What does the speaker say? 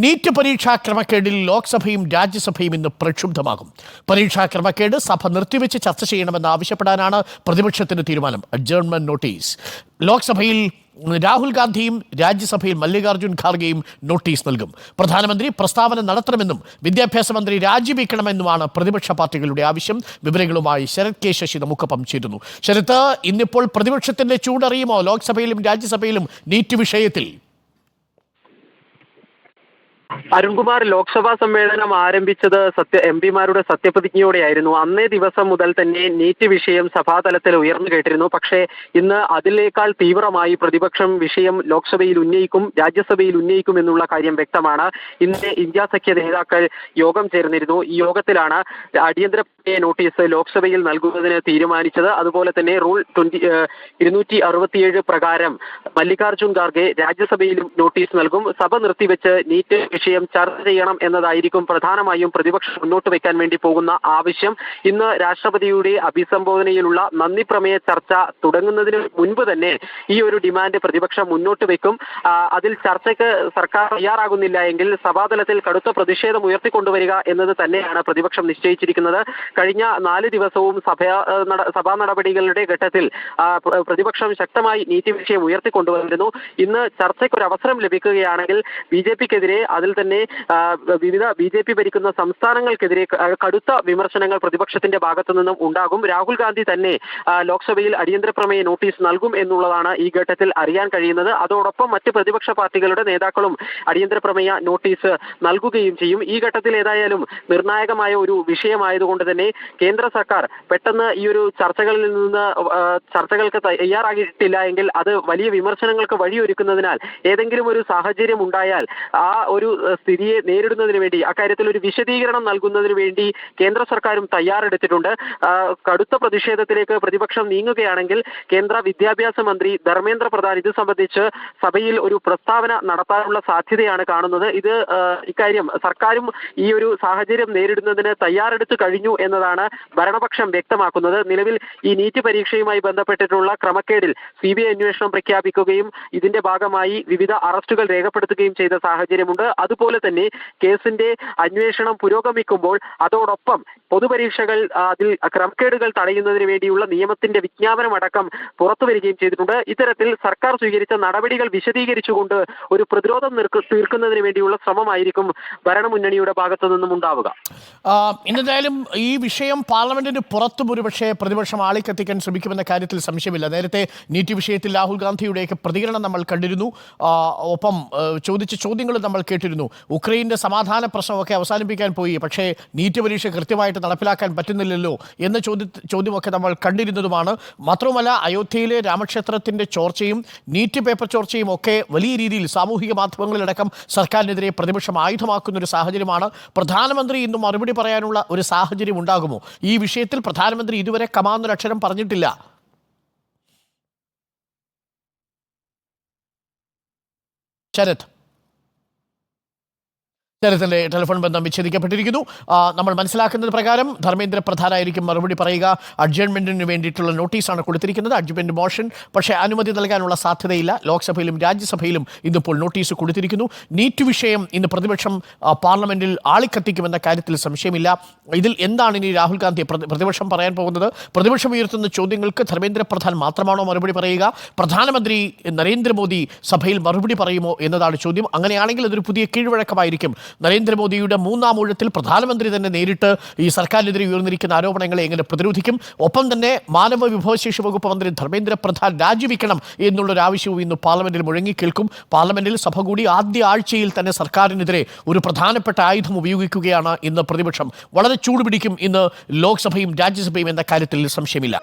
NEET പരീക്ഷാ ക്രമക്കേടിൽ ലോക്സഭയും രാജ്യസഭയും ഇന്ന് പ്രക്ഷുബ്ധമാകും. പരീക്ഷാ ക്രമക്കേട് സഭ നിർത്തിവെച്ച് ചർച്ച ചെയ്യണമെന്ന് ആവശ്യപ്പെടാനാണ് പ്രതിപക്ഷത്തിന്റെ തീരുമാനം. അഡ്ജേൺമെന്റ് നോട്ടീസ്. ലോക്സഭയിൽ രാഹുൽ ഗാന്ധിയും രാജ്യസഭയിൽ മല്ലികാർജ്ജുൻ ഖാർഗെയും നോട്ടീസ് നൽകും. പ്രധാനമന്ത്രി പ്രസ്താവന നടത്തണമെന്നും വിദ്യാഭ്യാസ മന്ത്രി രാജിവെക്കണമെന്നുമാണ് പ്രതിപക്ഷ പാർട്ടികളുടെ ആവശ്യം. വിവരങ്ങളുമായി ശരത് കെ ശശി നമുക്കൊപ്പം ചേരുന്നു. ശരത്ത്, ഇന്നിപ്പോൾ പ്രതിപക്ഷത്തിന്റെ ചൂടറിയുമോ ലോക്സഭയിലും രാജ്യസഭയിലും നീറ്റ് വിഷയത്തിൽ? അരുൺകുമാർ, ലോക്സഭാ സമ്മേളനം ആരംഭിച്ചത് എംപിമാരുടെ സത്യപ്രതിജ്ഞയോടെയായിരുന്നു. അന്നേ ദിവസം മുതൽ തന്നെ നീറ്റ് വിഷയം സഭാതലത്തിൽ ഉയർന്നു കേട്ടിരുന്നു. പക്ഷേ ഇന്ന് അതിനേക്കാൾ തീവ്രമായി പ്രതിപക്ഷം വിഷയം ലോക്സഭയിൽ ഉന്നയിക്കും, രാജ്യസഭയിൽ ഉന്നയിക്കും എന്നുള്ള കാര്യം വ്യക്തമാണ്. ഇന്ന് ഇന്ത്യ സഖ്യ നേതാക്കൾ യോഗം ചേർന്നിരുന്നു. ഈ യോഗത്തിലാണ് അടിയന്തര നോട്ടീസ് ലോക്സഭയിൽ നൽകുന്നതിന് തീരുമാനിച്ചത്. അതുപോലെ തന്നെ റൂൾ 267 പ്രകാരം മല്ലികാർജ്ജുൻ ഖാർഗെ രാജ്യസഭയിലും നോട്ടീസ് നൽകും. സഭ നിർത്തിവെച്ച് നീറ്റ് വിഷയം ചർച്ച ചെയ്യണം എന്നതായിരിക്കും പ്രധാനമായും പ്രതിപക്ഷം മുന്നോട്ട് വെക്കാൻ വേണ്ടി പോകുന്ന ആവശ്യം. ഇന്ന് രാഷ്ട്രപതിയുടെ അഭിസംബോധനയിലുള്ള നന്ദി പ്രമേയ ചർച്ച തുടങ്ങുന്നതിന് മുൻപ് തന്നെ ഈ ഒരു ഡിമാൻഡ് പ്രതിപക്ഷം മുന്നോട്ട് വെക്കും. അതിൽ ചർച്ചയ്ക്ക് സർക്കാർ തയ്യാറാകുന്നില്ല എങ്കിൽ സഭാതലത്തിൽ കടുത്ത പ്രതിഷേധം ഉയർത്തിക്കൊണ്ടുവരിക എന്നത് തന്നെയാണ് പ്രതിപക്ഷം നിശ്ചയിച്ചിരിക്കുന്നത്. കഴിഞ്ഞ 4 ദിവസവും സഭാ നടപടികളുടെ ഘട്ടത്തിൽ പ്രതിപക്ഷം ശക്തമായി നീറ്റ് വിഷയം ഉയർത്തിക്കൊണ്ടുവന്നിരുന്നു. ഇന്ന് ചർച്ചയ്ക്ക് ഒരു അവസരം ലഭിക്കുകയാണെങ്കിൽ BJPക്കെതിരെ, അതിൽ തന്നെ വിവിധ BJP ഭരിക്കുന്ന സംസ്ഥാനങ്ങൾക്കെതിരെ കടുത്ത വിമർശനങ്ങൾ പ്രതിപക്ഷത്തിന്റെ ഭാഗത്തു നിന്നും ഉണ്ടാകും. രാഹുൽ ഗാന്ധി തന്നെ ലോക്സഭയിൽ അടിയന്തര പ്രമേയ നോട്ടീസ് നൽകും എന്നുള്ളതാണ് ഈ ഘട്ടത്തിൽ അറിയാൻ കഴിയുന്നത്. അതോടൊപ്പം മറ്റ് പ്രതിപക്ഷ പാർട്ടികളുടെ നേതാക്കളും അടിയന്തര പ്രമേയ നോട്ടീസ് നൽകുകയും ചെയ്യും. ഈ ഘട്ടത്തിൽ ഏതായാലും നിർണായകമായ ഒരു വിഷയമായതുകൊണ്ട് തന്നെ കേന്ദ്ര സർക്കാർ പെട്ടെന്ന് ഈ ഒരു ചർച്ചകൾക്ക് തയ്യാറാകിയിട്ടില്ല എങ്കിൽ അത് വലിയ വിമർശനങ്ങൾക്ക് വഴിയൊരുക്കുന്നതിനാൽ ഏതെങ്കിലും ഒരു സാഹചര്യം ഉണ്ടായാൽ ആ ഒരു സ്ഥിതിയെ നേരിടുന്നതിന് വേണ്ടി, അക്കാര്യത്തിൽ ഒരു വിശദീകരണം നൽകുന്നതിന് വേണ്ടി കേന്ദ്ര സർക്കാരും തയ്യാറെടുത്തിട്ടുണ്ട്. കടുത്ത പ്രതിഷേധത്തിലേക്ക് പ്രതിപക്ഷം നീങ്ങുകയാണെങ്കിൽ കേന്ദ്ര വിദ്യാഭ്യാസ മന്ത്രി ധർമ്മേന്ദ്ര പ്രധാൻ ഇത് സംബന്ധിച്ച് സഭയിൽ ഒരു പ്രസ്താവന നടത്താനുള്ള സാധ്യതയാണ് കാണുന്നത്. ഇക്കാര്യം സർക്കാരും ഈ ഒരു സാഹചര്യം നേരിടുന്നതിന് തയ്യാറെടുത്തു കഴിഞ്ഞു എന്നതാണ് ഭരണപക്ഷം വ്യക്തമാക്കുന്നത്. നിലവിൽ ഈ നീറ്റ് പരീക്ഷയുമായി ബന്ധപ്പെട്ടിട്ടുള്ള ക്രമക്കേടിൽ CBI അന്വേഷണം പ്രഖ്യാപിക്കുകയും ഇതിന്റെ ഭാഗമായി വിവിധ അറസ്റ്റുകൾ രേഖപ്പെടുത്തുകയും ചെയ്ത സാഹചര്യമുണ്ട്. അതുപോലെ തന്നെ കേസിന്റെ അന്വേഷണം പുരോഗമിക്കുമ്പോൾ അതോടൊപ്പം പൊതുപരീക്ഷകൾ, അതിൽ ക്രമക്കേടുകൾ തടയുന്നതിന് വേണ്ടിയുള്ള നിയമത്തിന്റെ വിജ്ഞാപനമടക്കം പുറത്തു വരികയും ചെയ്തിട്ടുണ്ട്. ഇത്തരത്തിൽ സർക്കാർ സ്വീകരിച്ച നടപടികൾ വിശദീകരിച്ചുകൊണ്ട് ഒരു പ്രതിരോധം തീർക്കുന്നതിന് വേണ്ടിയുള്ള ശ്രമമായിരിക്കും ഭരണമുന്നണിയുടെ ഭാഗത്തു നിന്നും ഉണ്ടാവുക. എന്തായാലും ഈ വിഷയം പാർലമെന്റിന് പുറത്തും ഒരുപക്ഷെ പ്രതിപക്ഷം ആളിക്കത്തിക്കാൻ ശ്രമിക്കുമെന്ന കാര്യത്തിൽ സംശയമില്ല. നേരത്തെ നീറ്റ് വിഷയത്തിൽ രാഹുൽ ഗാന്ധിയുടെയൊക്കെ പ്രതികരണം നമ്മൾ കണ്ടിരുന്നു. ഒപ്പം ചോദിച്ച ചോദ്യങ്ങളും നമ്മൾ കേട്ടിരുന്നു. ഉക്രൈൻ്റെ സമാധാന പ്രശ്നമൊക്കെ അവസാനിപ്പിക്കാൻ പോയി, പക്ഷേ നീറ്റ് പരീക്ഷ കൃത്യമായിട്ട് നടപ്പിലാക്കാൻ പറ്റുന്നില്ലല്ലോ എന്ന ചോദ്യമൊക്കെ നമ്മൾ കണ്ടിരുന്നതുമാണ്. മാത്രവുമല്ല, അയോധ്യയിലെ രാമക്ഷേത്രത്തിൻ്റെ ചോർച്ചയും നീറ്റ് പേപ്പർ ചോർച്ചയും ഒക്കെ വലിയ രീതിയിൽ സാമൂഹിക മാധ്യമങ്ങളിലടക്കം സർക്കാരിനെതിരെ പ്രതിപക്ഷം ആയുധമാക്കുന്ന ഒരു സാഹചര്യമാണ്. പ്രധാനമന്ത്രി ഇന്ന് മറുപടി പറയാനുള്ള ഒരു സാഹചര്യം ഉണ്ടാകുമോ? ഈ വിഷയത്തിൽ പ്രധാനമന്ത്രി ഇതുവരെ കമാന്നൊരക്ഷരം പറഞ്ഞിട്ടില്ല. ശരത്തിന്റെ ടെലിഫോൺ ബന്ധം വിച്ഛേദിക്കപ്പെട്ടിരിക്കുന്നു. നമ്മൾ മനസ്സിലാക്കുന്നത് പ്രകാരം ധർമ്മേന്ദ്ര പ്രധാനായിരിക്കും മറുപടി പറയുക. അഡ്ജേൺമെന്റിന് വേണ്ടിയിട്ടുള്ള നോട്ടീസാണ് കൊടുത്തിരിക്കുന്നത്. അഡ്ജമെന്റ് മോഷൻ പക്ഷേ അനുമതി നൽകാനുള്ള സാധ്യതയില്ല. ലോക്സഭയിലും രാജ്യസഭയിലും ഇന്നിപ്പോൾ നോട്ടീസ് കൊടുത്തിരിക്കുന്നു. നീറ്റ് വിഷയം ഇന്ന് പ്രതിപക്ഷം പാർലമെന്റിൽ ആളിക്കത്തിക്കുമെന്ന കാര്യത്തിൽ സംശയമില്ല. ഇതിൽ എന്താണ് ഇനി രാഹുൽ ഗാന്ധി പ്രതിപക്ഷം പറയാൻ പോകുന്നത്? പ്രതിപക്ഷം ഉയർത്തുന്ന ചോദ്യങ്ങൾക്ക് ധർമ്മേന്ദ്ര പ്രധാൻ മാത്രമാണോ മറുപടി പറയുക? പ്രധാനമന്ത്രി നരേന്ദ്രമോദി സഭയിൽ മറുപടി പറയുമോ എന്നതാണ് ചോദ്യം. അങ്ങനെയാണെങ്കിൽ അതൊരു പുതിയ കീഴ്വഴക്കമായിരിക്കും. നരേന്ദ്രമോദിയുടെ 3-ാം ഊഴത്തിൽ പ്രധാനമന്ത്രി തന്നെ നേരിട്ട് ഈ സർക്കാരിനെതിരെ ഉയർന്നിരിക്കുന്ന ആരോപണങ്ങളെ എങ്ങനെ പ്രതിരോധിക്കും? ഒപ്പം തന്നെ മാനവ വിഭവശേഷി വകുപ്പ് മന്ത്രി ധർമ്മേന്ദ്ര പ്രധാൻ രാജിവെക്കണം എന്നുള്ളൊരു ആവശ്യവും ഇന്ന് പാർലമെന്റിൽ മുഴങ്ങിക്കേൾക്കും. പാർലമെന്റിൽ സഭ കൂടി ആദ്യ ആഴ്ചയിൽ തന്നെ സർക്കാരിനെതിരെ ഒരു പ്രധാനപ്പെട്ട ആയുധം ഉപയോഗിക്കുകയാണ് ഇന്ന് പ്രതിപക്ഷം. വളരെ ചൂടുപിടിക്കും ഇന്ന് ലോക്സഭയും രാജ്യസഭയും എന്ന കാര്യത്തിൽ സംശയമില്ല.